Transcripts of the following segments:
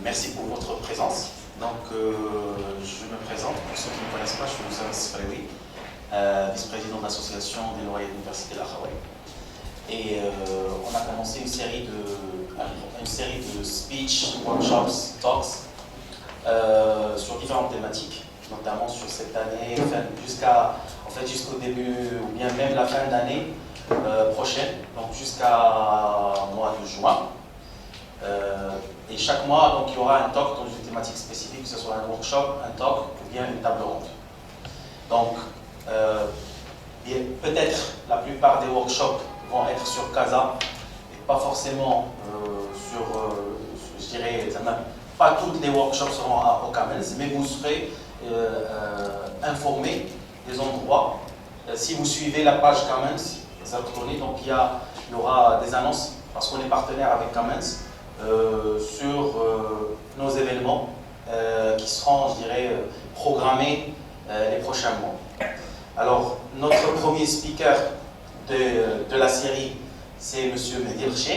merci pour votre présence. Donc, je me présente, pour ceux qui ne me connaissent pas, je suis Moussa Frewi, vice-président de l'association des lauréats de l'université de l'Akhawayn. Et on a commencé une série de speech, workshops, talks sur différentes thématiques, notamment sur cette année, jusqu'au début, ou bien même la fin d'année prochaine, donc jusqu'à mois de juin. Et chaque mois, donc, il y aura un talk dans une thématique spécifique, que ce soit un workshop, un talk ou bien une table ronde. Donc, peut-être la plupart des workshops vont être sur Casa, et pas forcément je dirais, pas tous les workshops seront au Camels, mais vous serez informés des endroits. Si vous suivez la page Camels, donc il y aura des annonces, parce qu'on est partenaire avec Camels, sur nos événements qui seront, je dirais, programmés les prochains mois. Alors, notre premier speaker de la série, c'est M. Mehdi El Khachia,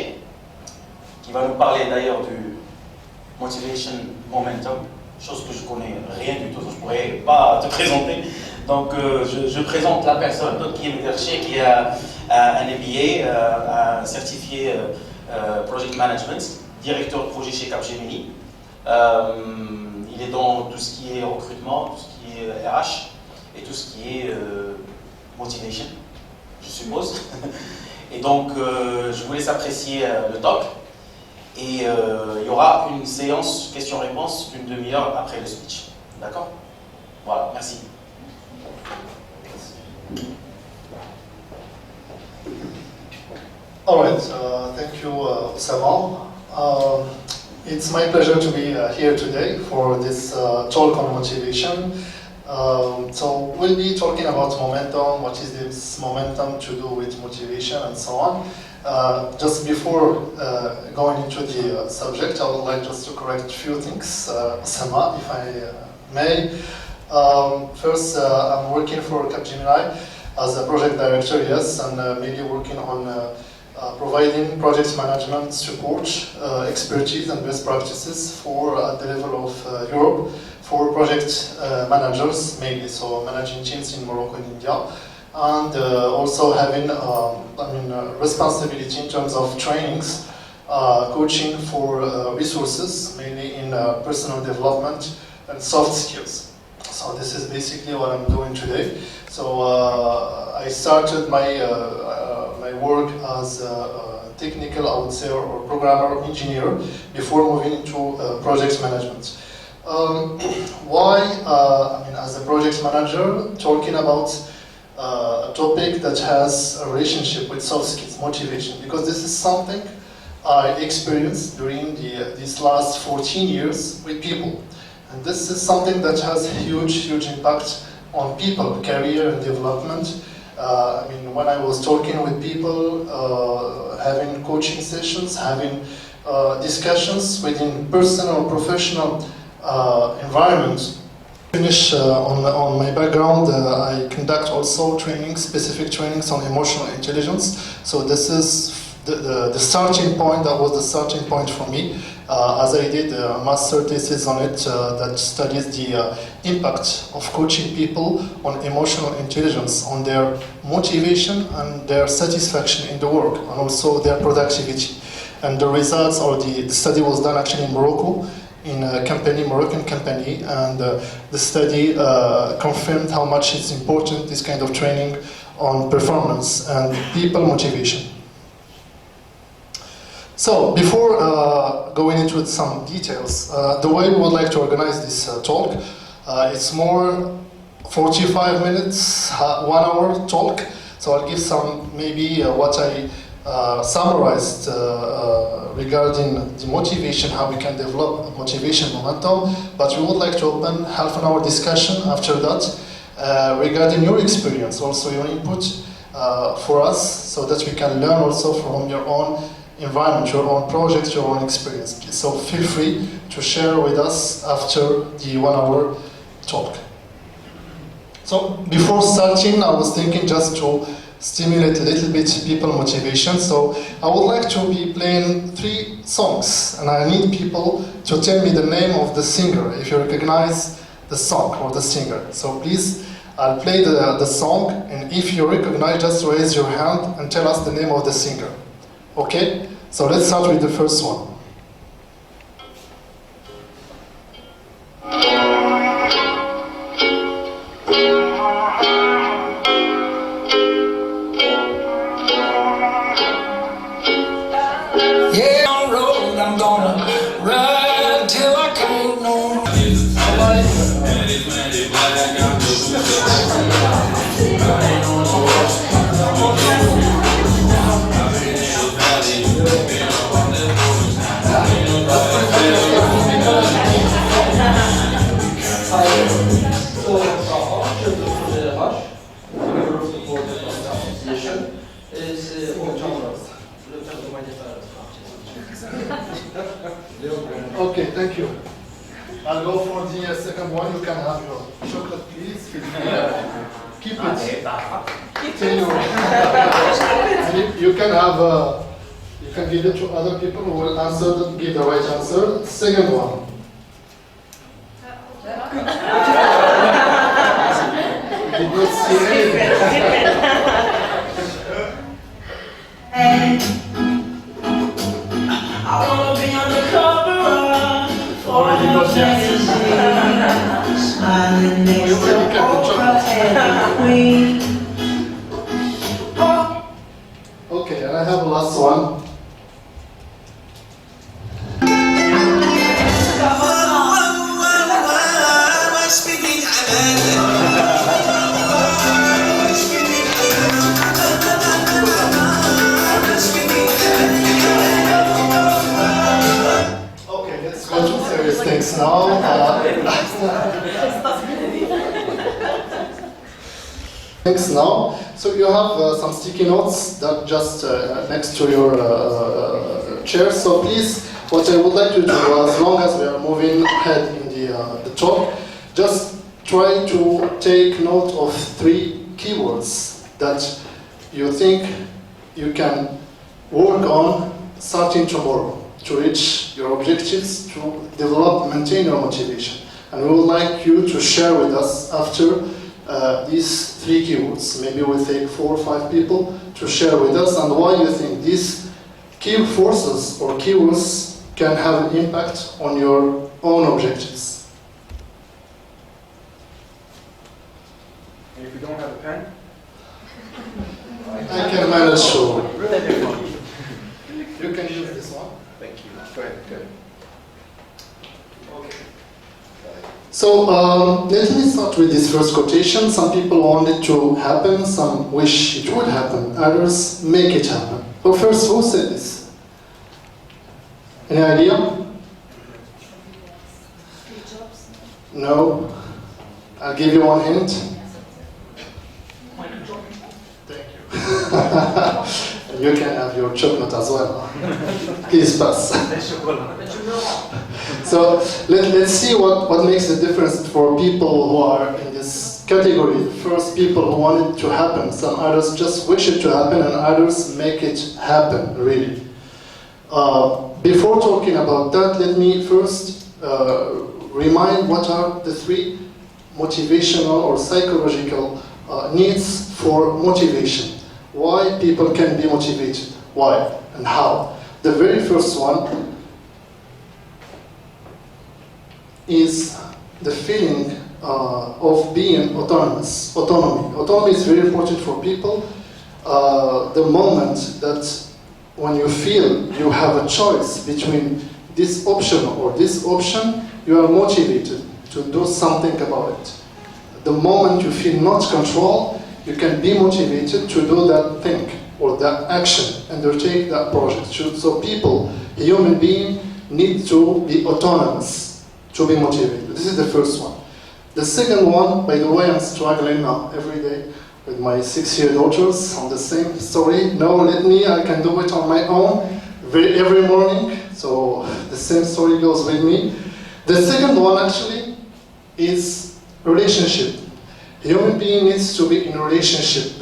qui va nous parler d'ailleurs du Motivation Momentum, chose que je connais rien du tout, donc je ne pourrais pas te présenter. Donc, je présente la personne, donc, qui est Mehdi El Khachia, qui a un MBA, un certifié Project Management, directeur de projet chez Capgemini. Il est dans tout ce qui est recrutement, tout ce qui est RH et tout ce qui est motivation, je suppose. Et donc, je vous laisse apprécier le talk. Et il y aura une séance questions-réponses d'une demi-heure après le speech. D'accord? Voilà, merci. All right, thank you, Osama. It's my pleasure to be here today for this talk on motivation. So we'll be talking about momentum, what is this momentum to do with motivation and so on. Just before going into the subject, I would like just to correct a few things, Osama, if I may. First, I'm working for Capgemini as a project director, yes, and mainly working on providing project management support, expertise and best practices for at the level of Europe for project managers mainly, so managing teams in Morocco and India, and also having responsibility in terms of trainings, coaching for resources, mainly in personal development and soft skills. So this is basically what I'm doing today. So I started my work as a technical, I would say, or programmer, engineer, before moving into project management. Why, as a project manager, talking about a topic that has a relationship with soft skills, motivation, because this is something I experienced during these last 14 years with people. And this is something that has huge impact on people, career and development. When I was talking with people, having coaching sessions, having discussions within personal, professional environment. Finish on my background, I conduct also specific trainings on emotional intelligence. So this is the starting point. That was the starting point for me, as I did a master thesis on it that studies the impact of coaching people on emotional intelligence, on their motivation and their satisfaction in the work, and also their productivity. And the results, or the study was done actually in Morocco, in a company, Moroccan company, and the study confirmed how much it's important, this kind of training on performance and people motivation. So, before going into some details, the way we would like to organize this talk, it's more 45 minutes, 1 hour talk. So I'll give some, maybe what I summarized regarding the motivation, how we can develop motivation momentum, but we would like to open half an hour discussion after that regarding your experience, also your input for us, so that we can learn also from your own environment, your own project, your own experience. So feel free to share with us after the 1 hour talk. So before starting, I was thinking just to stimulate a little bit people motivation. So I would like to be playing 3 songs, and I need people to tell me the name of the singer, if you recognize the song or the singer. So please, I'll play the song, and if you recognize, just raise your hand and tell us the name of the singer. Okay? So let's start with the first one. Okay, thank you. I'll go for the second one. You can have your chocolate, please. Keep it. Till you can have. You can give it to other people who will answer. Give the right answer. Second one. Did not see anything. I wanna be on the cover for the magazine, smiling next to Oprah and Queen. Okay, and I have a last one. Things now. Thanks now. So you have some sticky notes that just next to your chair. So please, what I would like to do, as long as we are moving ahead in the talk, just try to take note of 3 keywords that you think you can work on starting tomorrow to reach your objectives, to develop, maintain your motivation. And we would like you to share with us after these 3 keywords. Maybe we'll take 4 or 5 people to share with us and why you think these key forces or keywords can have an impact on your own objectives. And if you don't have a pen? I can manage to. You can use this one. Thank you. Go ahead. Good. Okay. So let me start with this first quotation. Some people want it to happen, some wish it would happen, others make it happen. But first, who said this? Any idea? No. I'll give you one hint. Thank you. You can have your chocolate as well. Please pass. So let's see what makes the difference for people who are in this category. First, people who want it to happen. Some others just wish it to happen, and others make it happen, really. Before talking about that, let me first remind what are the 3 motivational or psychological needs for motivation. Why people can be motivated, why and how. The very first one is the feeling of being autonomous, autonomy. Autonomy is very important for people. The moment that when you feel you have a choice between this option or this option, you are motivated to do something about it. The moment you feel not control, you can be motivated to do that thing or that action, undertake that project. So people, human beings, need to be autonomous to be motivated. This is the first one. The second one, by the way, I'm struggling now every day with my 6-year daughters on the same story. No, I can do it on my own every morning. So the same story goes with me. The second one actually is relationship. Human being needs to be in a relationship.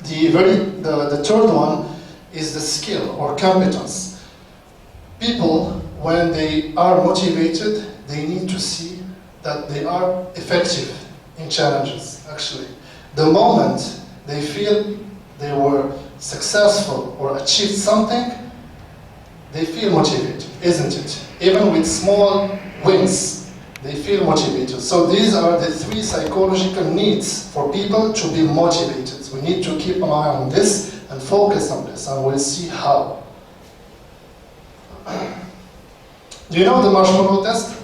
The third one is the skill or competence. People, when they are motivated, they need to see that they are effective in challenges, actually. The moment they feel they were successful or achieved something, they feel motivated, isn't it? Even with small wins, they feel motivated. So these are the three psychological needs for people to be motivated. We need to keep an eye on this and focus on this, and we'll see how. Do you know the marshmallow test?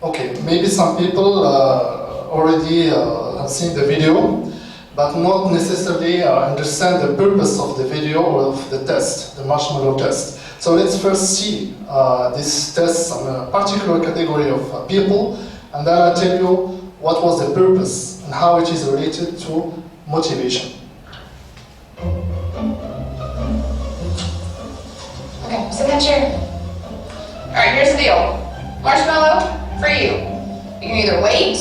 Okay, maybe some people already have seen the video, but not necessarily understand the purpose of the video or of the test, the marshmallow test. So let's first see this test on a particular category of people, and then I'll tell you what was the purpose and how it is related to motivation. Okay, sit in that chair. Alright, here's the deal. Marshmallow for you. You can either wait,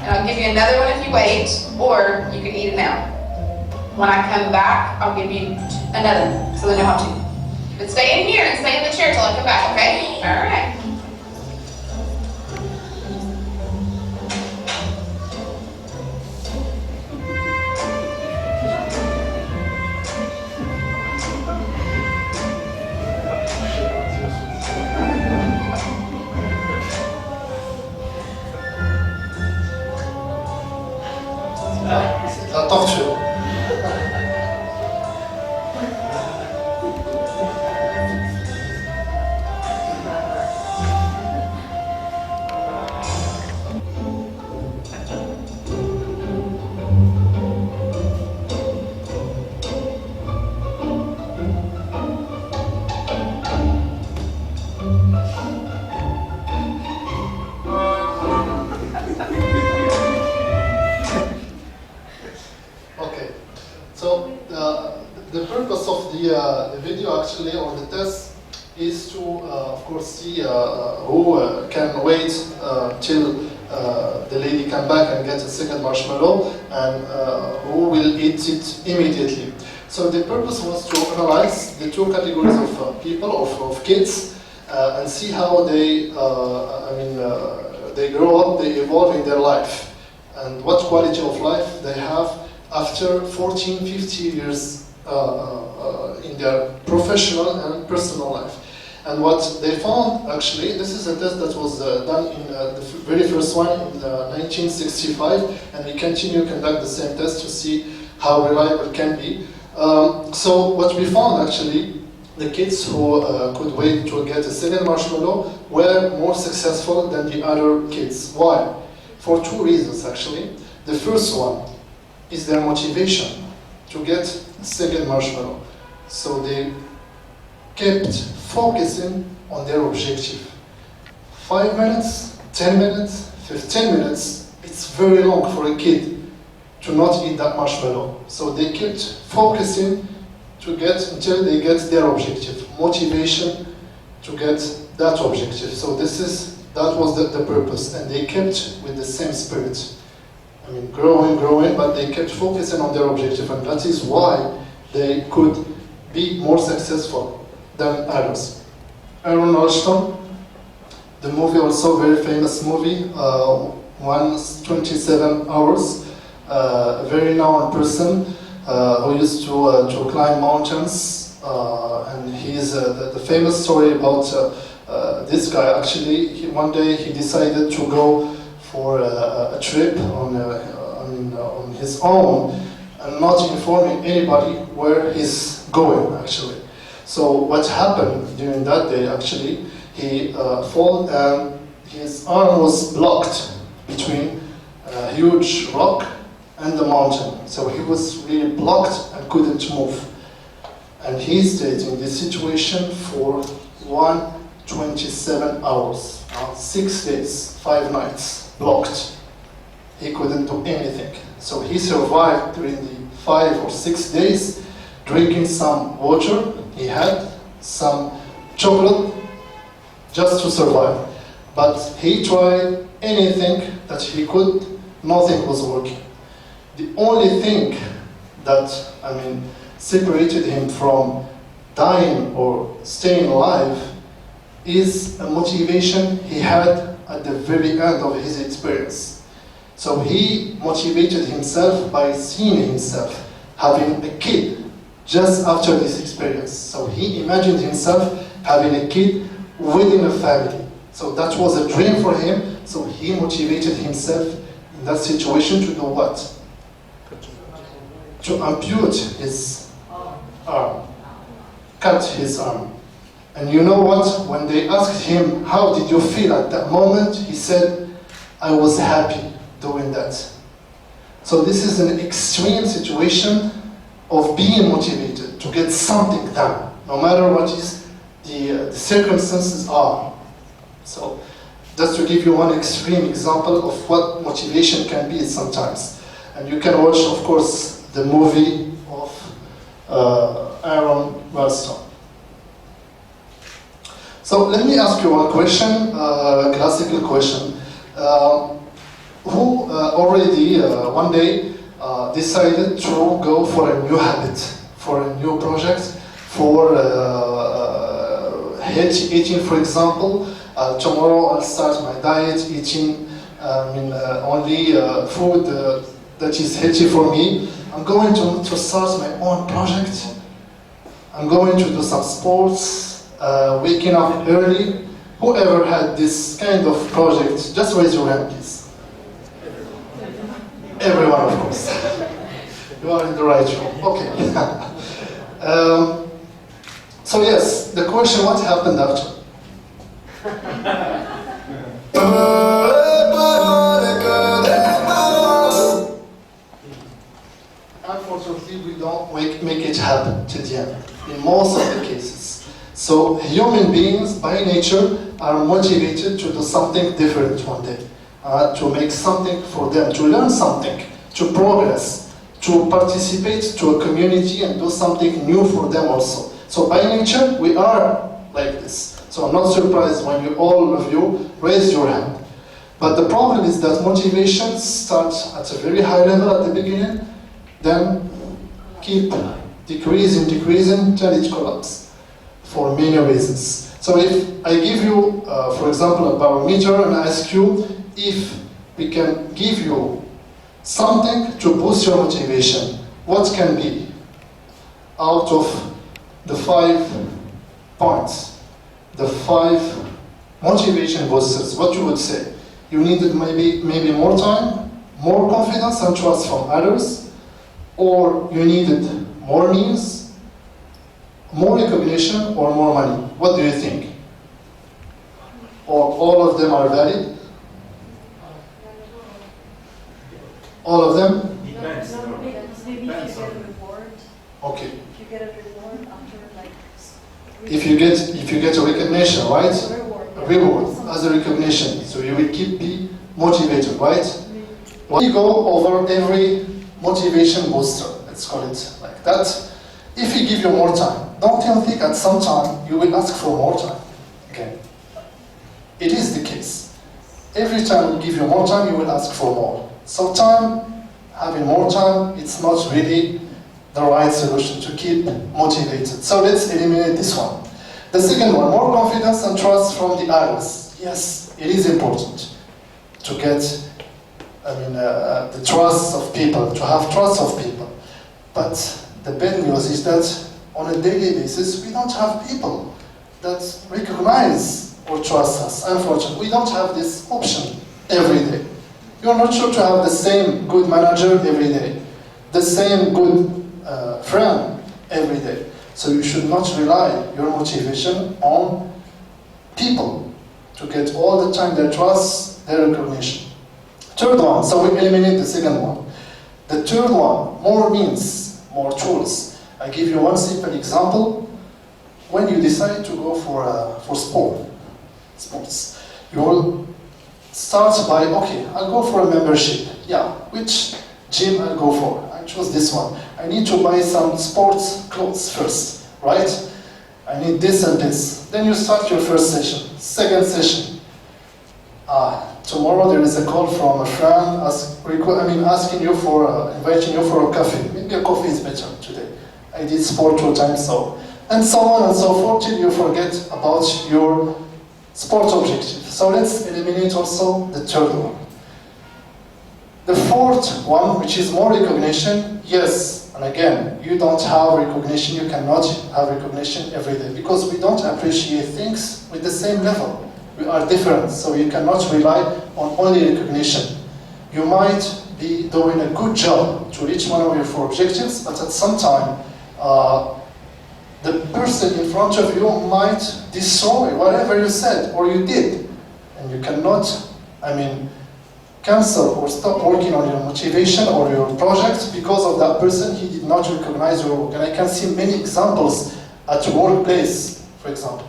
and I'll give you another one if you wait, or you can eat it now. When I come back, I'll give you another one, so they know how to. But stay in here and stay in the chair till I come back, okay? Alright. I'll talk to you. Okay, so the purpose of the video actually, or the test, is to, of course, see who can wait till the lady come back and get a second marshmallow, and who will eat it immediately. So the purpose was to analyze the two categories of people, of kids, and see how they, they grow up, they evolve in their life, and what quality of life they have after 14, 50 years in their professional and personal life. And what they found, actually, this is a test that was done in the very first one in 1965, and we continue to conduct the same test to see how reliable it can be. So what we found, actually, the kids who could wait to get a second marshmallow were more successful than the other kids. Why? For two reasons, actually. The first one is their motivation to get a second marshmallow. So they kept focusing on their objective. 5 minutes, 10 minutes, 15 minutes, it's very long for a kid to not eat that marshmallow. So they kept focusing to get until they get their objective. Motivation to get that objective. So that was the purpose, and they kept with the same spirit. I mean, growing, but they kept focusing on their objective, and that is why they could be more successful than others. Aaron Alston, the movie, also very famous movie, 127 Hours, a very known person who used to climb mountains, and he's the famous story about this guy. Actually, one day he decided to go for a trip on his own, and not informing anybody where he's going, actually. So what happened during that day, actually, he fell and his arm was blocked between a huge rock and the mountain. So he was really blocked and couldn't move. And he stayed in this situation for 127 hours, 6 days, 5 nights, blocked. He couldn't do anything. So he survived during the 5 or 6 days, drinking some water. He had some chocolate just to survive. But he tried anything that he could, nothing was working. The only thing that, separated him from dying or staying alive is a motivation he had at the very end of his experience. So he motivated himself by seeing himself having a kid just after this experience. So he imagined himself having a kid within a family. So that was a dream for him. So he motivated himself in that situation to do what? To ampute his arm, cut his arm. And you know what? When they asked him, how did you feel at that moment? He said, I was happy doing that. So this is an extreme situation of being motivated to get something done, no matter what is the circumstances are. So just to give you one extreme example of what motivation can be sometimes. And you can watch, of course, the movie of Aaron Ralston. So let me ask you one question, classical question. Who already one day decided to go for a new habit, for a new project, for healthy eating, for example? Tomorrow I'll start my diet eating only food that is healthy for me. I'm going to start my own project. I'm going to do some sports, waking up early. Whoever had this kind of project, just raise your hand, please. Everyone, of course. You are in the right room. Okay. So yes, the question, what happened after? Unfortunately, we don't make it happen to the end, in most of the cases. So human beings, by nature, are motivated to do something different one day, to make something for them, to learn something, to progress, to participate to a community and do something new for them also. So by nature, we are like this. So I'm not surprised when all of you raise your hand. But the problem is that motivation starts at a very high level at the beginning, then keep decreasing till it collapses for many reasons. So if I give you, for example, a barometer and ask you if we can give you something to boost your motivation, what can be out of the 5 points, the 5 motivation boosters, what you would say? You needed maybe more time, more confidence and trust from others, or you needed more means, more recognition, or more money. What do you think? Or all of them are valid? All of them? Depends. No, maybe if you get a reward. Okay. If you get a reward after like. If you get a recognition, right? A reward. A reward as a recognition, so you will be motivated, right? We go over every motivation booster, let's call it like that. If we give you more time, don't you think at some time you will ask for more time? Okay. It is the case. Every time we give you more time, you will ask for more. So having more time, it's not really the right solution to keep motivated. So let's eliminate this one. The second one, more confidence and trust from the others. Yes, it is important to get, the trust of people, to have trust of people. But the bad news is that on a daily basis, we don't have people that recognize or trust us. Unfortunately, we don't have this option every day. You're not sure to have the same good manager every day, the same good friend every day. So you should not rely your motivation on people to get all the time their trust, their recognition. Third one, so we eliminate the second one. The third one, more means, more tools. I give you one simple example. When you decide to go for sports, you will start by, okay, I'll go for a membership. Yeah, which gym I'll go for? I chose this one. I need to buy some sports clothes first, right? I need this and this. Then you start your first session, second session. tomorrow there is a call from a friend asking you for, inviting you for a coffee. Maybe a coffee is better today. I did sport 2 times, and so on and so forth till you forget about your sport objective. So let's eliminate also the third one. The fourth one, which is more recognition, yes, and again, you don't have recognition, you cannot have recognition every day because we don't appreciate things with the same level. We are different, so you cannot rely on only recognition. You might be doing a good job to reach one of your 4 objectives, but at some time, the person in front of you might destroy whatever you said or you did. And you cannot, cancel or stop working on your motivation or your project because of that person. He did not recognize your work. And I can see many examples at workplace, for example.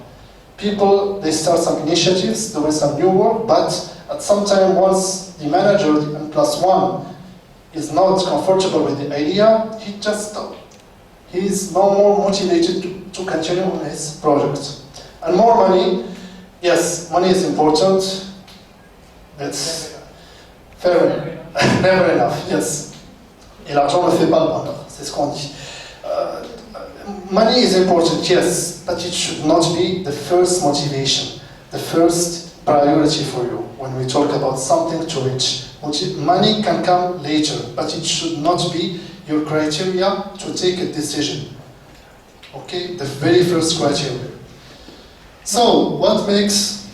People, they start some initiatives, doing some new work, but at some time, once the manager, the N+1, is not comfortable with the idea, he just stops. He is no more motivated to continue on his project. And more money, yes, money is important. That's fair enough. Never enough, yes. Et l'argent ne fait pas le bonheur, c'est ce qu'on dit. Money is important, yes, but it should not be the first motivation, the first priority for you when we talk about something to reach. Money can come later, but it should not be your criteria to take a decision. Okay, the very first criteria. So, what makes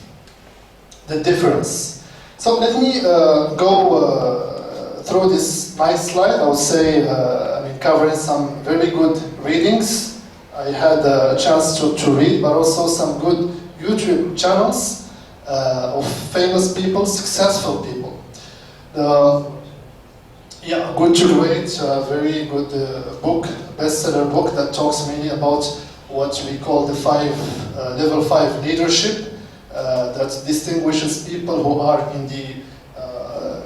the difference? So let me go through this nice slide. I would say, covering some very good readings. I had a chance to read, but also some good YouTube channels of famous people, successful people. Good to read, very good book, bestseller book that talks mainly about what we call the level 5 leadership that distinguishes people who are in the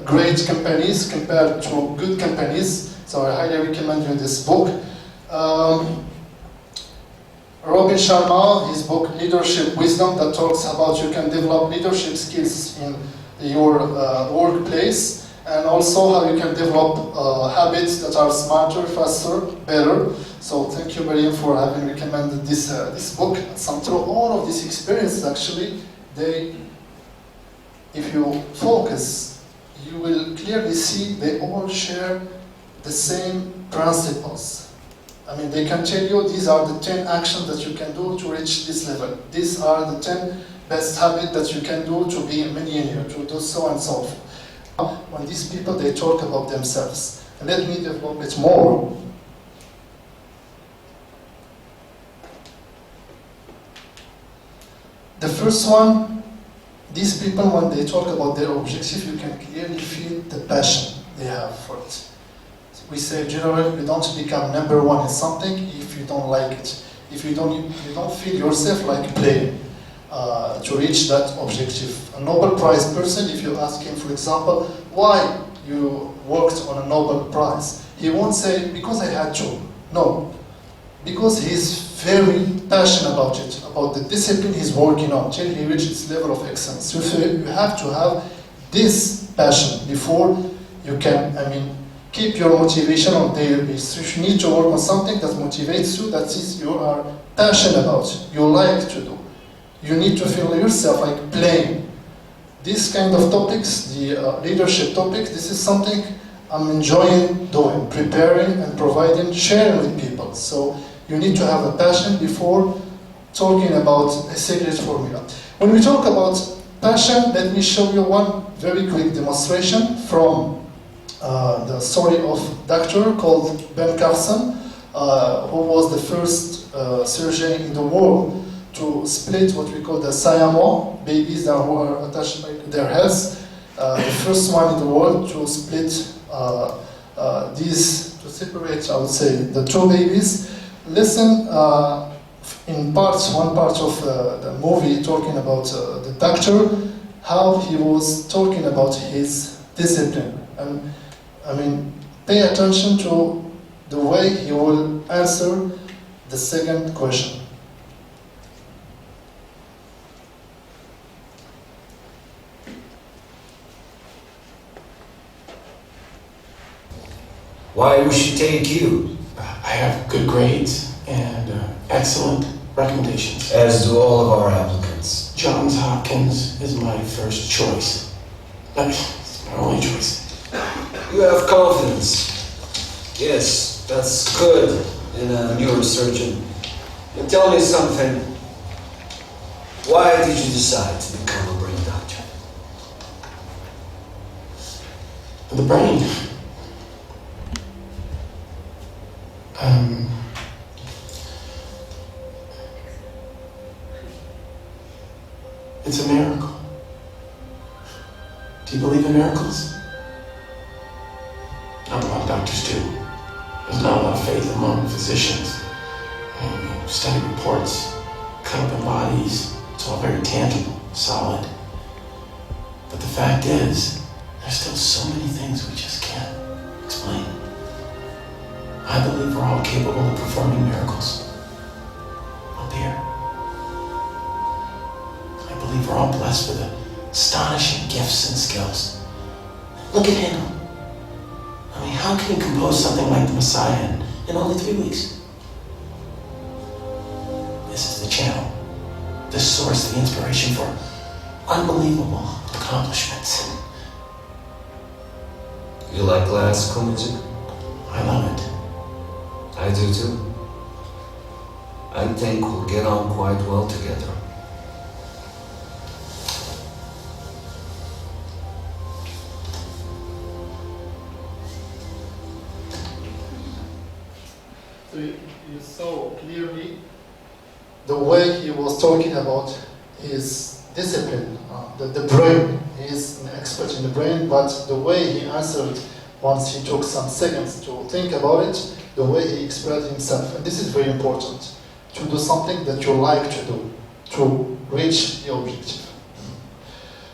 great companies compared to good companies. So I highly recommend you this book. Robin Sharma, his book Leadership Wisdom, that talks about you can develop leadership skills in your workplace, and also how you can develop habits that are smarter, faster, better. So thank you, Mariam, for having recommended this book. Through all of these experiences, actually, if you focus, you will clearly see they all share the same principles. They can tell you these are the 10 actions that you can do to reach this level. These are the 10 best habits that you can do to be a millionaire, to do so and so forth. When these people, they talk about themselves. And let me develop it more. The first one, these people, when they talk about their objective, you can clearly feel the passion they have for it. We say generally, you don't become number 1 in something if you don't like it. If you don't feel yourself like playing to reach that objective. A Nobel Prize person, if you ask him, for example, why you worked on a Nobel Prize, he won't say, because I had to. No, because he's very passionate about it, about the discipline he's working on till he reaches this level of excellence. You have to have this passion before you can, keep your motivation on daily basis. You need to work on something that motivates you, that is you are passionate about, you like to do. You need to feel yourself like playing. These kind of topics, the leadership topics, this is something I'm enjoying doing, preparing and providing, sharing with people. So you need to have a passion before talking about a secret formula. When we talk about passion, let me show you one very quick demonstration from the story of a doctor called Ben Carson, who was the first surgeon in the world to split what we call the Siamese babies that were attached by their heads. The first one in the world to split to separate, I would say, the 2 babies. Listen in one part of the movie talking about the doctor, how he was talking about his discipline. And pay attention to the way he will answer the second question. why we should take you. I have good grades and excellent recommendations. As do all of our applicants. Johns Hopkins is my first choice. It's my only choice. You have confidence. Yes, that's good in a neurosurgeon. But tell me something. Why did you decide to become a brain doctor? The brain. It's a miracle. Do you believe in miracles? Not a lot of doctors do. There's not a lot of faith among physicians. You study reports, cut up in bodies. It's all very tangible, solid. But the fact is, there's still so many things we just can't explain. I believe we're all capable of performing miracles. Up here. I believe we're all blessed with astonishing gifts and skills. Look at him. I mean, how can he compose something like the Messiah in only 3 weeks? This is the channel, the source, the inspiration for unbelievable accomplishments. You like classical music? I love it. I do too. I think we'll get on quite well together. So you saw clearly the way he was talking about his discipline, the brain. He is an expert in the brain, but the way he answered once he took some seconds to think about it, the way he expressed himself. And this is very important, to do something that you like to do, to reach the objective.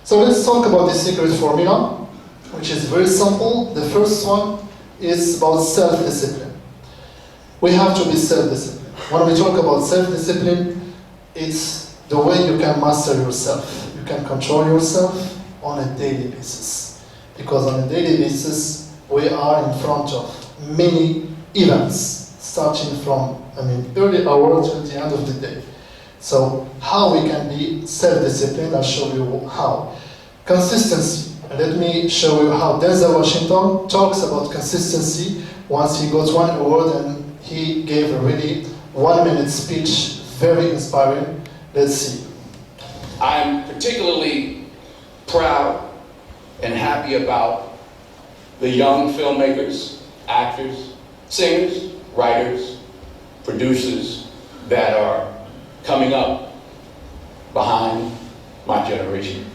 So let's talk about the secret formula, which is very simple. The first one is about self-discipline. We have to be self-disciplined. When we talk about self-discipline, it's the way you can master yourself. You can control yourself on a daily basis. Because on a daily basis, we are in front of many events, starting from, early hour till the end of the day. So how we can be self-disciplined, I'll show you how. Consistency. Let me show you how Denzel Washington talks about consistency once he got one award and he gave a really 1-minute speech, very inspiring. Let's see. I'm particularly proud and happy about the young filmmakers, actors, singers, writers, producers that are coming up behind my generation.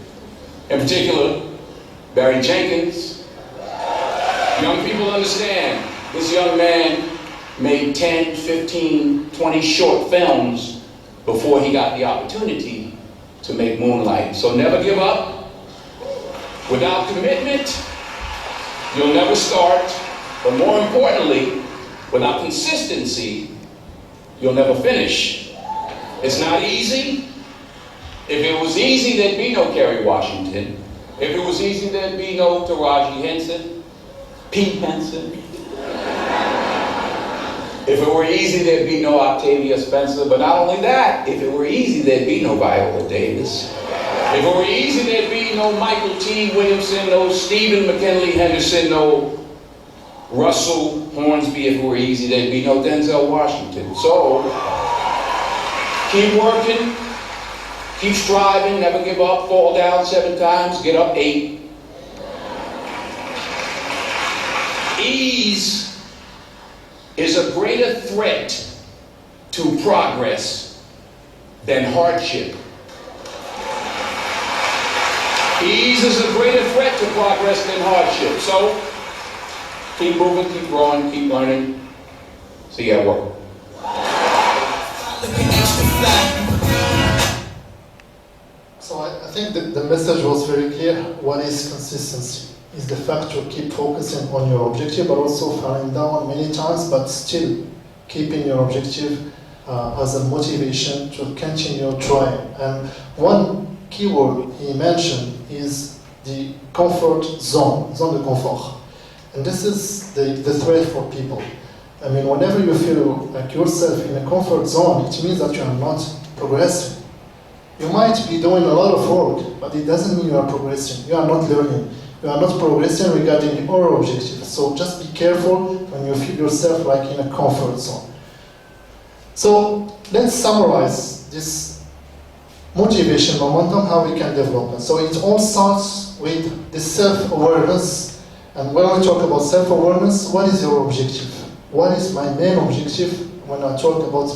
In particular, Barry Jenkins. Young people understand this young man made 10, 15, 20 short films before he got the opportunity to make Moonlight. So never give up. Without commitment, you'll never start. But more importantly, without consistency, you'll never finish. It's not easy. If it was easy, there'd be no Kerry Washington. If it was easy, there'd be no Taraji Henson, Pete Henson. If it were easy, there'd be no Octavia Spencer. But not only that, if it were easy, there'd be no Viola Davis. If it were easy, there'd be no Michael T. Williamson, no Stephen McKinley Henderson, no Russell Hornsby. If it were easy, there'd be no Denzel Washington. So, keep working, keep striving, never give up, fall down 7 times, get up 8. Ease is a greater threat to progress than hardship. Ease is a greater threat to progress than hardship. So, keep moving, keep growing, keep learning. See you at work. So I think that the message was very clear. What is consistency? Is the fact to keep focusing on your objective, but also falling down many times, but still keeping your objective as a motivation to continue trying. And one keyword he mentioned is the comfort zone, zone de confort. And this is the threat for people. I mean, whenever you feel like yourself in a comfort zone, it means that you are not progressing. You might be doing a lot of work, but it doesn't mean you are progressing. You are not learning. You are not progressing regarding your objectives. So just be careful when you feel yourself like in a comfort zone. So let's summarize this motivation momentum, how we can develop it. So it all starts with the self-awareness. And when we talk about self-awareness, what is your objective? What is my main objective when I talk about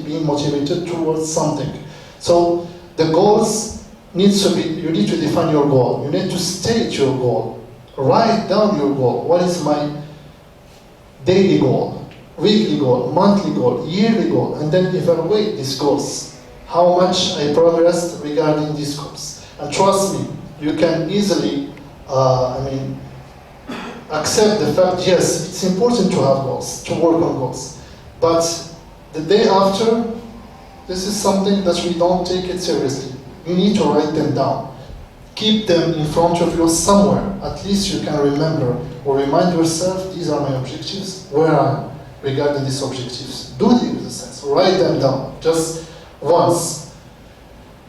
being motivated towards something? So the goals needs to be, you need to define your goal. You need to state your goal. Write down your goal. What is my daily goal, weekly goal, monthly goal, yearly goal, and then evaluate these goals. How much I progressed regarding these goals. And trust me, you can easily, accept the fact, yes, it's important to have goals, to work on goals. But the day after, this is something that we don't take it seriously. You need to write them down. Keep them in front of you somewhere. At least you can remember or remind yourself, these are my objectives, where I am regarding these objectives. Do the exercise, write them down, just once.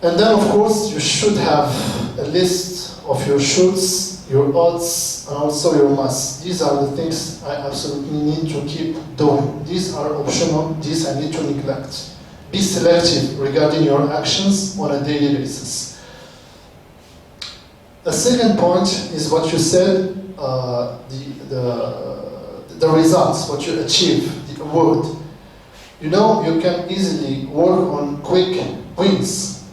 And then of course, you should have a list of your shoulds, your oughts, and also your musts. These are the things I absolutely need to keep doing. These are optional, these I need to neglect. Be selective regarding your actions on a daily basis. The second point is what you said, the results, what you achieve, the award. You know, you can easily work on quick wins.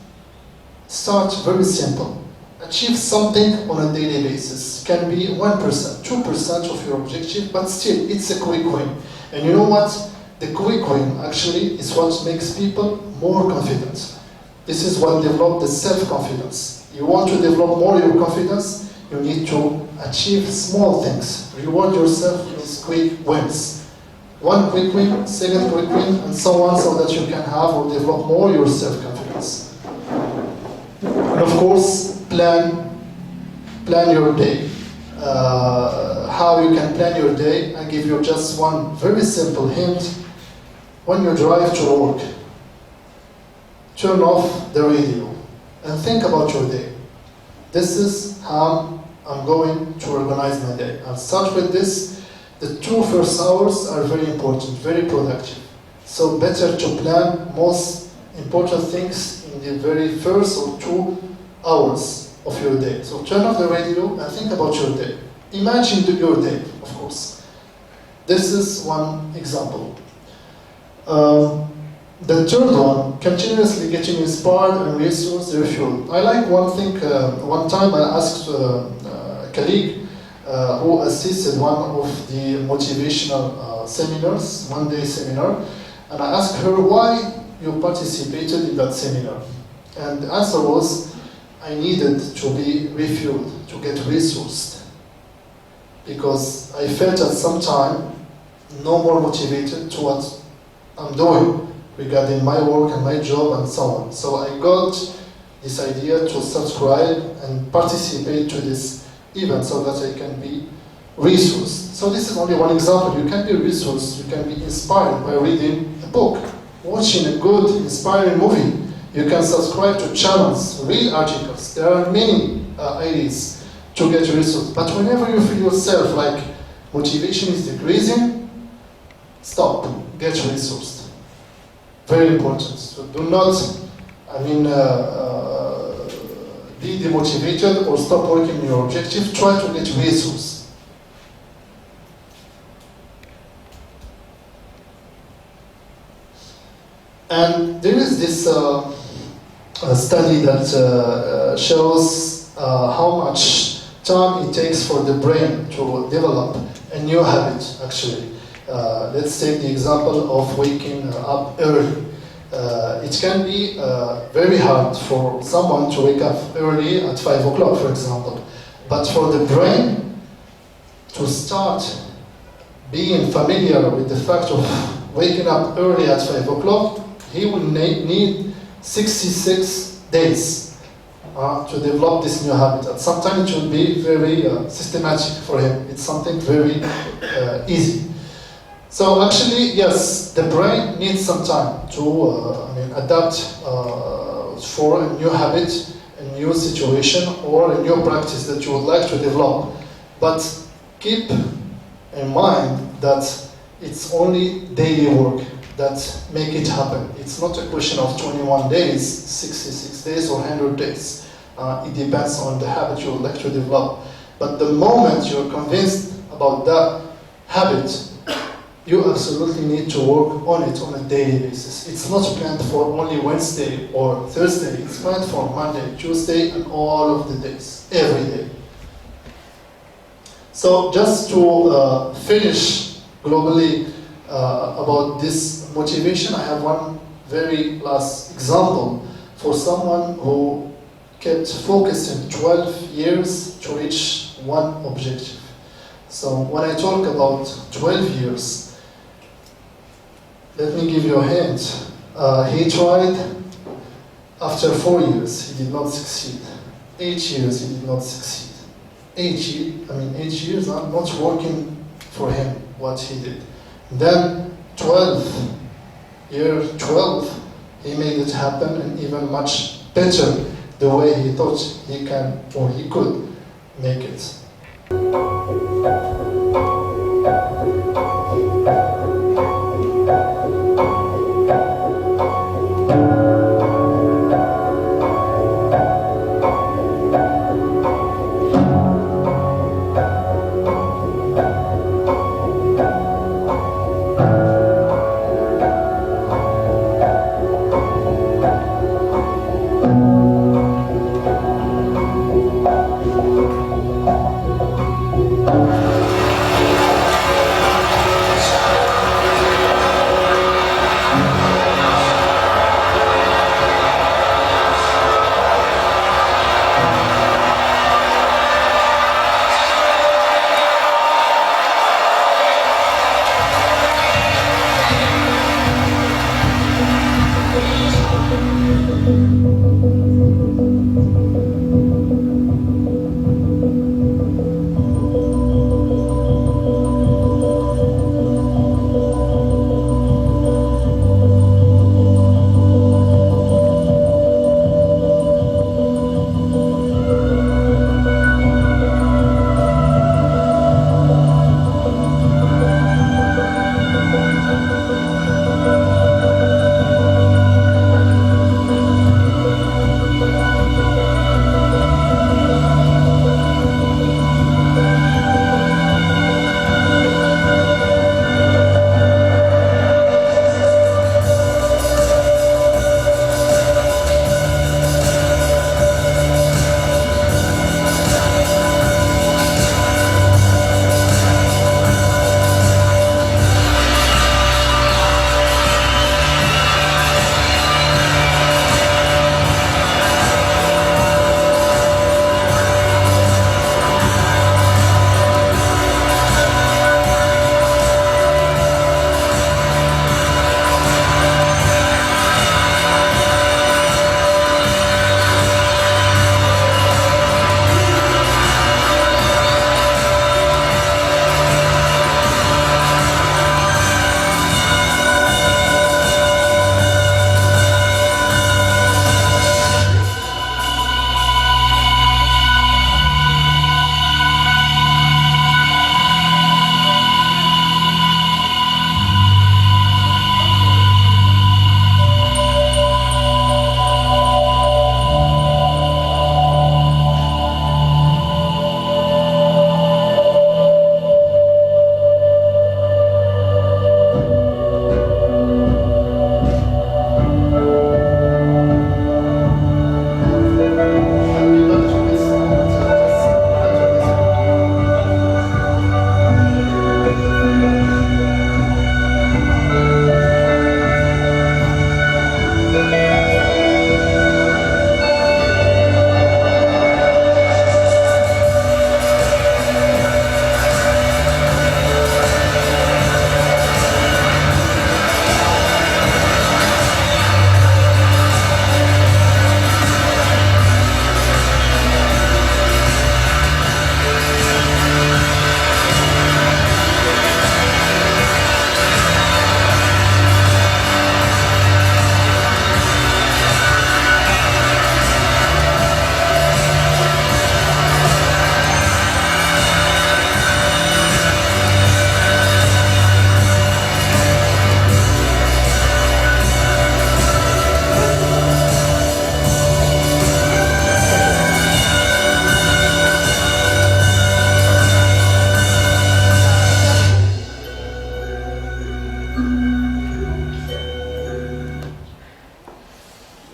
Start very simple. Achieve something on a daily basis. Can be 1%, 2% of your objective, but still, it's a quick win. And you know what? The quick win actually is what makes people more confident. This is what develops the self-confidence. You want to develop more your confidence, you need to achieve small things. Reward yourself with these quick wins. One quick win, second quick win, and so on, so that you can have or develop more your self-confidence. And of course, plan your day. How you can plan your day, I give you just one very simple hint. When you drive to work, turn off the radio and think about your day. This is how I'm going to organize my day. I'll start with this. The 2 first hours are very important, very productive. So better to plan most important things in the very first or 2 hours of your day. So turn off the radio and think about your day. Imagine your day, of course. This is one example. The third one, continuously getting inspired and resource refueled. I like one thing, one time I asked a colleague who assisted one of the motivational seminars, one-day seminar, and I asked her why you participated in that seminar. And the answer was, I needed to be refueled, to get resourced. Because I felt at some time no more motivated to what I'm doing regarding my work and my job and so on. So I got this idea to subscribe and participate to this event so that I can be resourced. So this is only one example. You can be resourced, you can be inspired by reading a book, watching a good, inspiring movie. You can subscribe to channels, read articles. There are many ideas to get resourced. But whenever you feel yourself like motivation is decreasing, stop, get resourced. Very important. So do not, be demotivated or stop working on your objective. Try to get resources. And there is this study that shows how much time it takes for the brain to develop a new habit, actually. Let's take the example of waking up early. It can be very hard for someone to wake up early at 5 o'clock, for example. But for the brain to start being familiar with the fact of waking up early at 5 o'clock, he will need 66 days. to develop this new habit. And sometimes it will be very systematic for him. It's something very easy. So actually, yes, the brain needs some time to adapt for a new habit, a new situation, or a new practice that you would like to develop. But keep in mind that it's only daily work that make it happen. It's not a question of 21 days, 66 days, or 100 days. It depends on the habit you would like to develop. But the moment you're convinced about that habit, you absolutely need to work on it on a daily basis. It's not planned for only Wednesday or Thursday. It's planned for Monday, Tuesday, and all of the days, every day. So just to finish globally about this motivation, I have one very last example for someone who kept focusing 12 years to reach one objective. So when I talk about 12 years, let me give you a hint. He tried. After 4 years, he did not succeed. 8 years, he did not succeed. 8 years are not working for him what he did. Then 12, he made it happen, and even much better the way he thought he can or he could make it.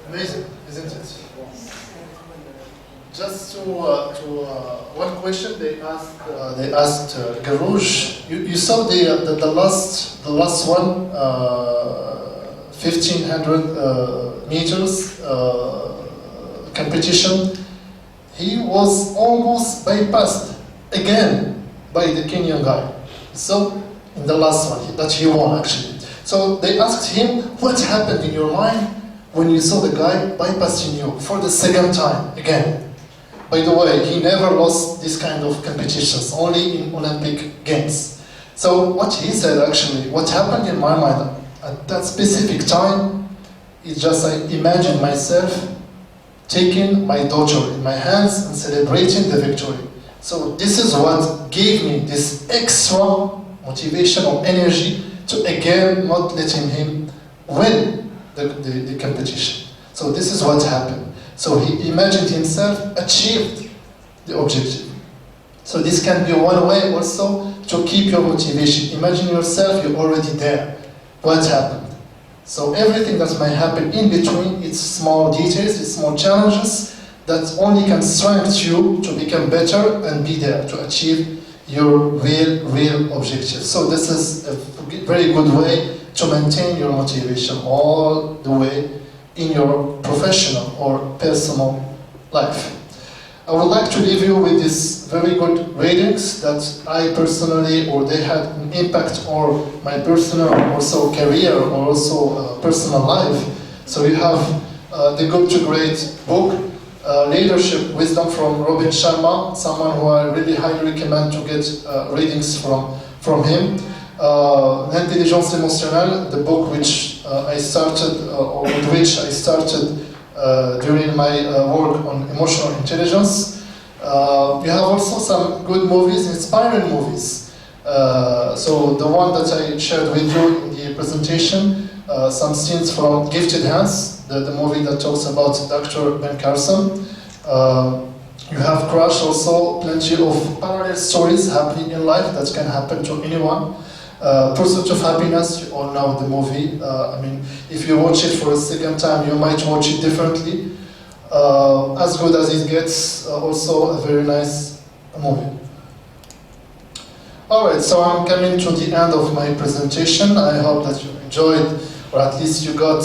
Amazing, isn't it? Just to one question they asked Garouche. You saw the last one, 1500 meters competition. He was almost bypassed again by the Kenyan guy. So in the last one that he won actually. So they asked him, what happened in your mind when you saw the guy bypassing you for the second time again? By the way, he never lost this kind of competitions, only in Olympic Games. So what he said actually, what happened in my mind at that specific time, is just I imagined myself taking my daughter in my hands and celebrating the victory. So this is what gave me this extra motivation or energy to again not letting him win the competition. So this is what happened. So he imagined himself achieved the objective. So this can be one way also to keep your motivation. Imagine yourself, you're already there. What happened? So everything that might happen in between, it's small details, it's small challenges that only can strengthen you to become better and be there to achieve your real objective. So this is a very good way to maintain your motivation all the way in your professional or personal life. I would like to leave you with these very good ratings that I personally, or they had an impact on my personal also career or also personal life. So you have the Good to Great book, Leadership Wisdom from Robin Sharma, someone who I really highly recommend to get readings from him. L'intelligence émotionnelle, the book which I started, or with which I started during my work on emotional intelligence. You have also some good movies, inspiring movies. So the one that I shared with you in the presentation, some scenes from Gifted Hands, the movie that talks about Dr. Ben Carson. You have Crush also, plenty of parallel stories happening in life that can happen to anyone. Pursuit of Happiness, you all know the movie. I mean, if you watch it for a second time, you might watch it differently. As good as it gets, also a very nice movie. Alright, so I'm coming to the end of my presentation. I hope that you enjoyed, or at least you got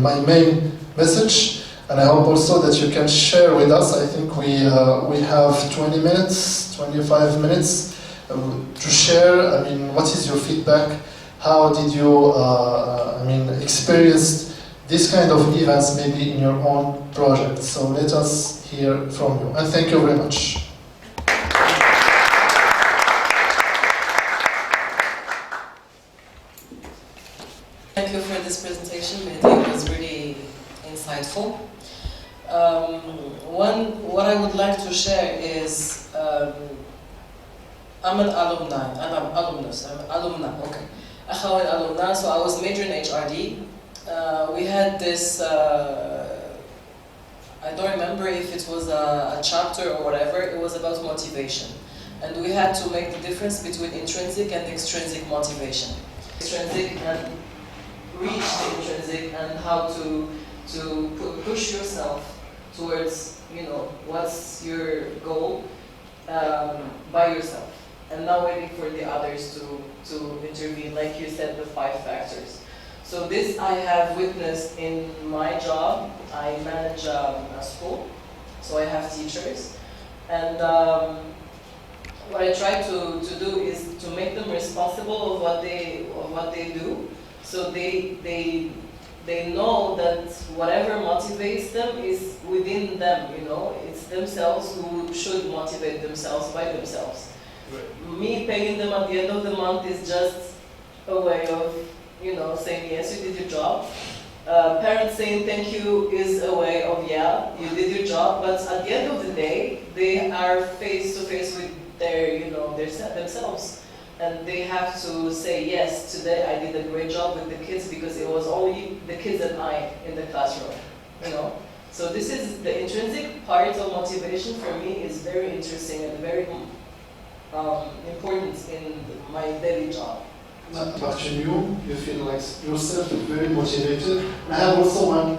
my main message. And I hope also that you can share with us. I think we have 20 minutes, 25 minutes to share. I mean, what is your feedback? How did you, experience this kind of events maybe in your own project? So let us hear from you. And thank you very much. Thank you for this presentation, Mehdi. It was really insightful. What I would like to share is I'm an alumni, and I'm alumnus, I'm alumna, okay. Akhawayn alumna, so I was majoring in HRD. We had this, I don't remember if it was a chapter or whatever, it was about motivation. And we had to make the difference between intrinsic and extrinsic motivation. Extrinsic and reach the intrinsic and how to push yourself towards, what's your goal by yourself. And not waiting for the others to intervene, like you said, the 5 factors. So this I have witnessed in my job. I manage a school, so I have teachers. And what I try to do is to make them responsible of what they do. So they know that whatever motivates them is within them, It's themselves who should motivate themselves by themselves. Right. Me paying them at the end of the month is just a way of, saying, yes, you did your job. Parents saying thank you is a way of, yeah, you did your job, but at the end of the day, they are face to face with their, themselves. And they have to say, yes, today I did a great job with the kids because it was only the kids and I in the classroom, So this is the intrinsic part of motivation for me is very interesting and very important in my daily job. After you feel like yourself very motivated. I have also one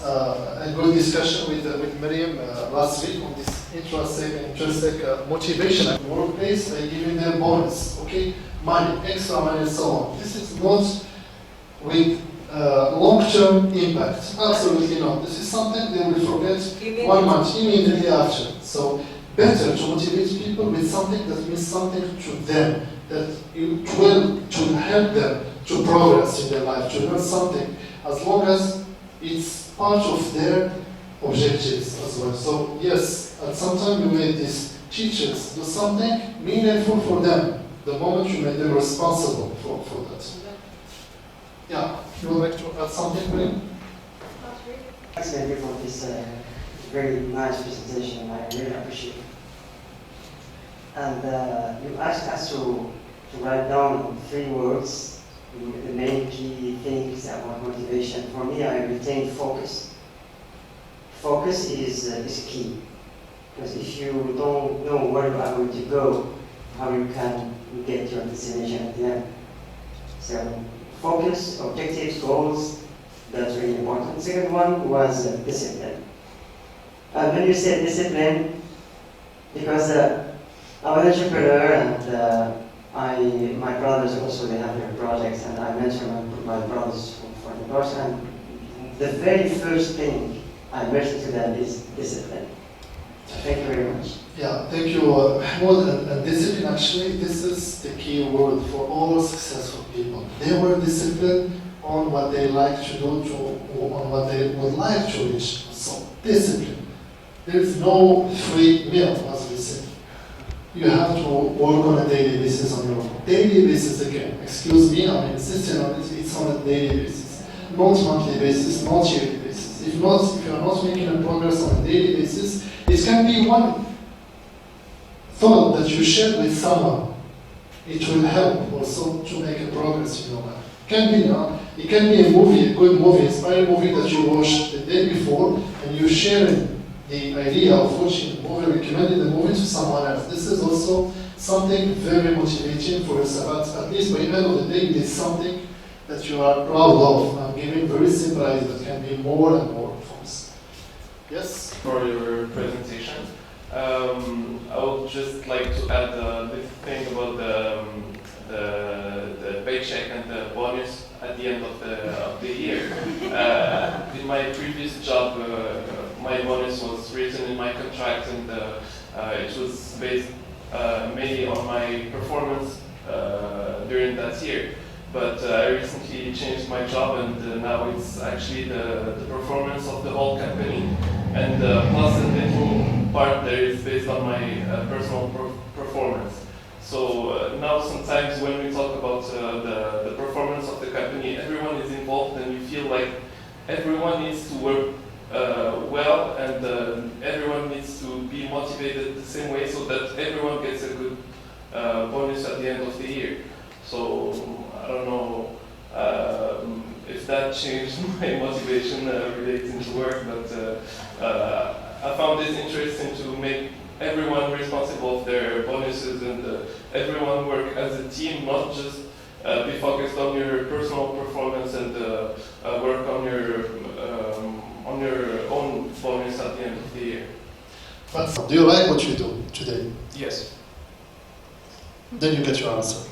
a good discussion with Miriam last week on this intrinsic motivation at the workplace by giving them bonus, okay, money, extra money, and so on. This is not with long-term impact. Absolutely not. This is something they will forget 1 month immediately after. So better to motivate people with something that means something to them, that it will to help them to progress in their life, to learn something, as long as it's part of their objectives as well. So yes, at some time you made these teachers do something meaningful for them, the moment you made them responsible for that. Yeah, you would like to add something, William? Thanks, Mehdi, for this very nice presentation. I really appreciate it. And you asked us to write down 3 words, the main key things about motivation. For me, I retain focus. Focus is key. Because if you don't know where you are going to go, how you can get your destination at the end. So focus, objectives, goals, that's really important. Second one was discipline. When you say discipline, because I'm an entrepreneur and my brothers also, they have their projects, and I mentor my brothers for the course, and the very first thing I mention to them is discipline. Thank you very much. Yeah, thank you, Mahmoud. And discipline, actually, this is the key word for all successful people. They were disciplined on what they like to do, on what they would like to reach. So, discipline. There is no free meal, as we say. You have to work on a daily basis on your own. Daily basis again. Excuse me, I'm insisting on it. It's on a daily basis, not monthly basis, not yearly basis. If you are not making a progress on a daily basis, it can be one thought that you share with someone. It will help also to make a progress in your life. It can be a movie, a good movie, inspiring movie that you watched the day before, and you share the idea of watching the movie, recommending the movie to someone else. This is also something very motivating for yourself. At least by the end of the day, it is something that you are proud of. I'm giving very simple ideas that can be more and more forms. Yes? For your presentation. I would just like to add a little thing about the paycheck and the bonus at the end of the year. In my previous job, my bonus was written in my contract, and it was based mainly on my performance during that year. But I recently changed my job, and now it's actually the performance of the whole company. And plus a little part there is based on my personal performance. So now sometimes when we talk about the performance of the company, everyone is involved, and you feel like everyone needs to work well, and everyone needs to be motivated the same way, so that everyone gets a good bonus at the end of the year. So I don't know if that changed my motivation relating to work, but I found it interesting to make everyone responsible of their bonuses, and everyone work as a team, not just be focused on your personal performance and work on your own bonus at the end of the year. But do you like what you do today? Yes. Then you get your answer.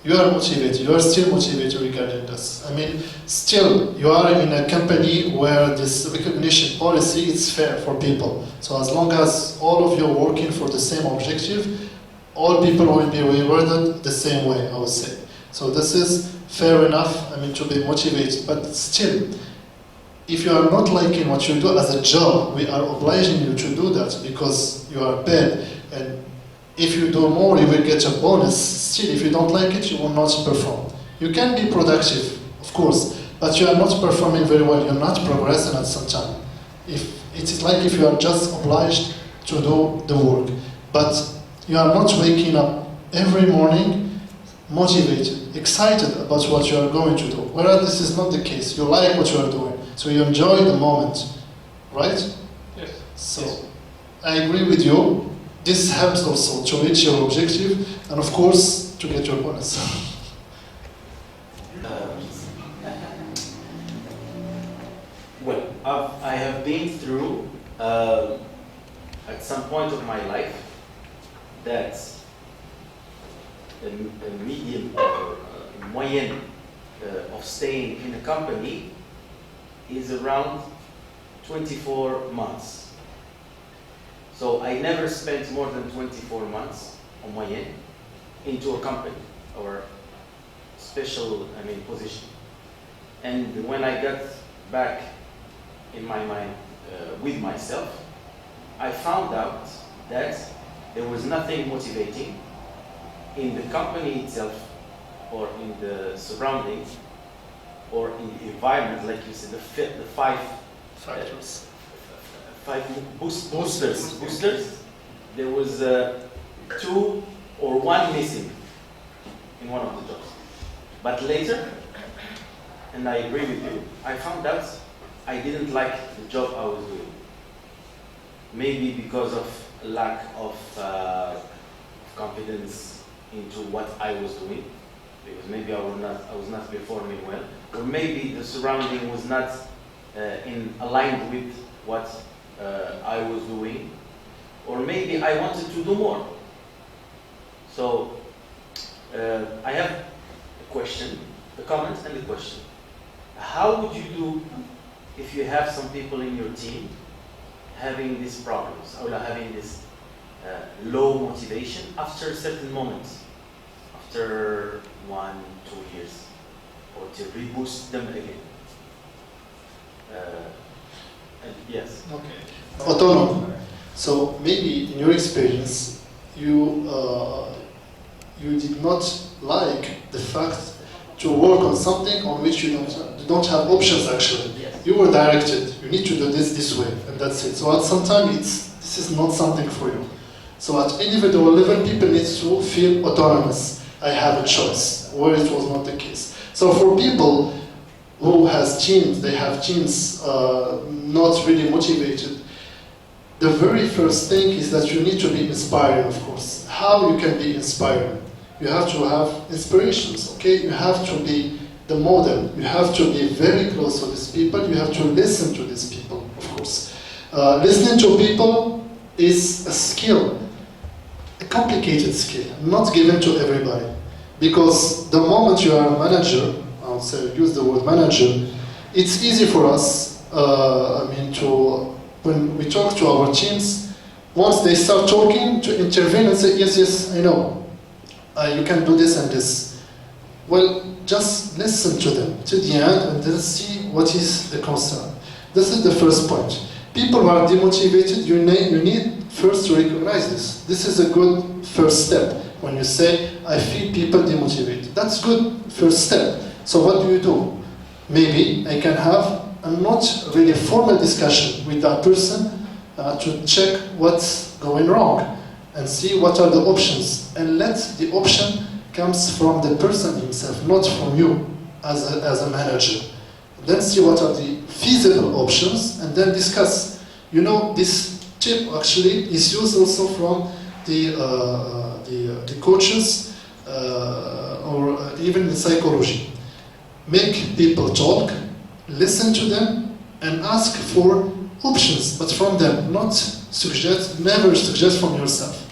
You are motivated, you are still motivated regarding this. I mean, still, you are in a company where this recognition policy is fair for people. So as long as all of you are working for the same objective, all people will be rewarded the same way, I would say. So this is fair enough, I mean, to be motivated. But still, if you are not liking what you do as a job, we are obliging you to do that because you are paid. And if you do more, you will get a bonus. Still, if you don't like it, you will not perform. You can be productive, of course, but you are not performing very well. You're not progressing at some time. If it is like if you are just obliged to do the work, but you are not waking up every morning motivated, excited about what you are going to do. Whereas this is not the case. You like what you are doing, so you enjoy the moment, right? Yes. So, yes. I agree with you. This helps also to reach your objective, and of course, to get your bonus. Well, I have been through, at some point of my life, that a medium or moyenne of staying in a company is around 24 months. So I never spent more than 24 months en moyenne into a company or special, position. And when I got back in my mind with myself, I found out that there was nothing motivating in the company itself or in the surroundings or in the environment, like you said, the five Factors. Five boosters. There was 2 or 1 missing in one of the jobs. But later, and I agree with you, I found out I didn't like the job I was doing. Maybe because of lack of confidence into what I was doing, because maybe I was not performing well, or maybe the surrounding was not aligned with what I was doing, or maybe I wanted to do more. So I have a question, a comment and a question. How would you do if you have some people in your team having these problems, or having this low motivation after certain moments, after 1-2 years, or to reboost them again? And yes. Okay. Autonomy. So maybe in your experience, you did not like the fact to work on something on which you don't have options actually. Yes. You were directed. You need to do this way, and that's it. So at some time, this is not something for you. So at individual level, people need to feel autonomous. I have a choice, where it was not the case. So for people who has teams, they have teams not really motivated, the very first thing is that you need to be inspiring, of course. How you can be inspiring? You have to have inspirations, okay? You have to be the model. You have to be very close to these people. You have to listen to these people, of course. Listening to people is a skill, a complicated skill, not given to everybody. Because the moment you are a manager, I'll say use the word manager, it's easy for us, when we talk to our teams, once they start talking, to intervene and say, yes, I know, you can do this and this. Well, just listen to them to the end and then see what is the concern. This is the first point. People who are demotivated, you need first to recognize this. This is a good first step. When you say, I feel people demotivated. That's good first step. So what do? Maybe I can have a not really formal discussion with that person to check what's going wrong and see what are the options. And let the option comes from the person himself, not from you as a manager. Then see what are the feasible options and then discuss. You know, this tip actually is used also from the coaches or even in psychology. Make people talk, listen to them, and ask for options, but from them, not suggest, never suggest from yourself.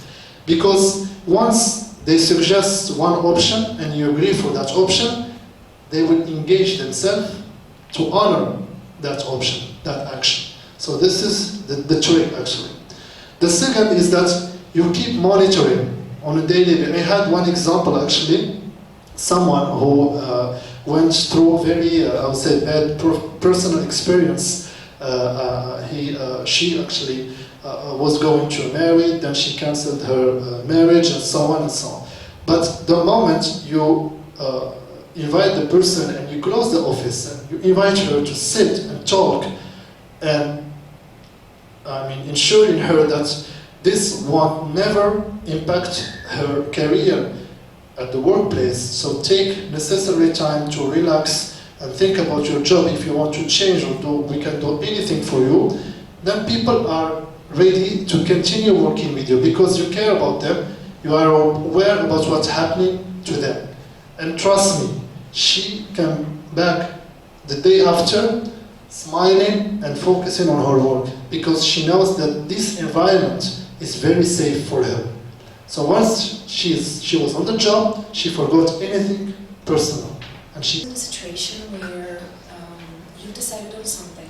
Because once they suggest one option and you agree for that option, they will engage themselves to honor that option, that action. So this is the trick actually. The second is that you keep monitoring on a daily basis. I had one example actually, someone who went through very, I would say, bad personal experience. She actually was going to marry, then she cancelled her marriage and so on and so on. But the moment you invite the person and you close the office and you invite her to sit and talk and ensuring her that this won't never impact her career at the workplace. So take necessary time to relax and think about your job. If you want to change or we can do anything for you, then people are ready to continue working with you because you care about them. You are aware about what's happening to them. And trust me, she came back the day after smiling and focusing on her work because she knows that this environment is very safe for her. So once she was on the job, she forgot anything personal. And she in a situation where you decided on something,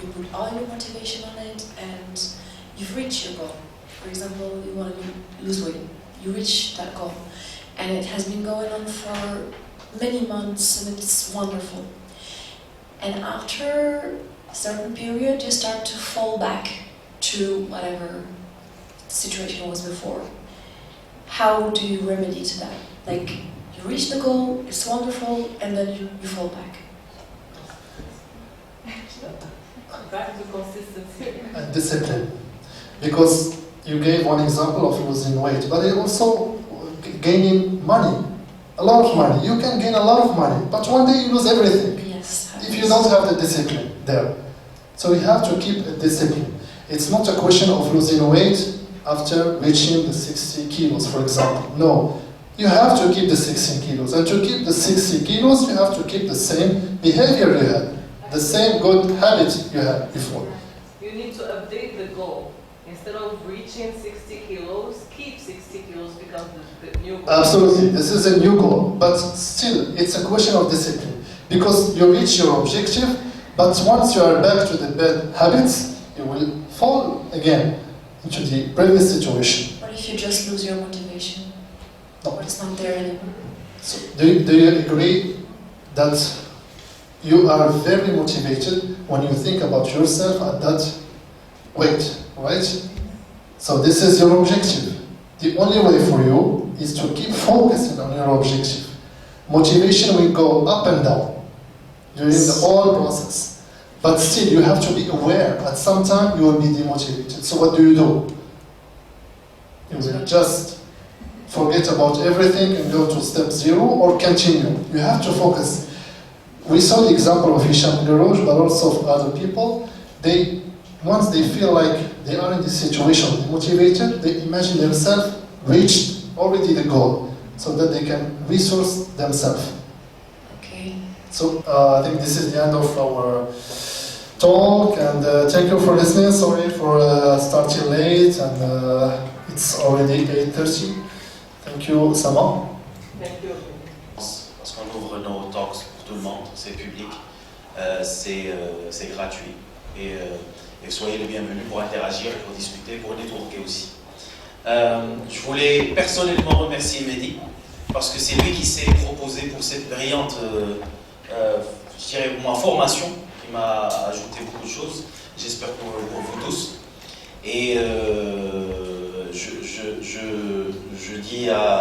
you put all your motivation on it, and you've reached your goal. For example, you want to lose weight, you reach that goal, and it has been going on for many months, and it's wonderful. And after a certain period, you start to fall back to whatever the situation was before. How do you remedy to that? Like, you reach the goal, it's wonderful, and then you fall back. Back to consistency. and discipline. Because you gave one example of losing weight, but it also gaining money. A lot of money. You can gain a lot of money, but one day you lose everything. Yes. If you don't have the discipline there. So you have to keep a discipline. It's not a question of losing weight after reaching the 60 kilos, for example. No. You have to keep the 16 kilos. And to keep the 60 kilos, you have to keep the same behavior you had, the same good habit you had before. You need to update the goal. Instead of reaching 60 kilos, keep 60 kilos because the new goal. Absolutely. This is a new goal. But still, it's a question of discipline. Because you reach your objective, but once you are back to the bad habits, you will fall again into the previous situation. What if you just lose your motivation? No. Or it's not there anymore? So, do you agree that you are very motivated when you think about yourself at that weight, right? So this is your objective. The only way for you is to keep focusing on your objective. Motivation will go up and down during the whole process. But still, you have to be aware. At some time, you will be demotivated. So what do? You will just forget about everything and go to step 0 or continue. You have to focus. We saw the example of Hisham Garouj, but also of other people. Once they feel like they are in this situation, motivated, they imagine themselves reached already the goal so that they can resource themselves. Okay. So I think this is the end of our talk, and thank you for listening. Sorry for starting late, and it's already 8:30. Thank you, Sama. Thank you. Parce qu'on ouvre nos talks pour tout le monde, c'est public, c'est gratuit. Et soyez les bienvenus pour interagir, pour discuter, pour networker aussi. Je voulais personnellement remercier Mehdi, parce que c'est lui qui s'est proposé pour cette brillante, je dirais pour moi, formation, qui m'a ajouté beaucoup de choses, j'espère pour vous tous. Et je dis à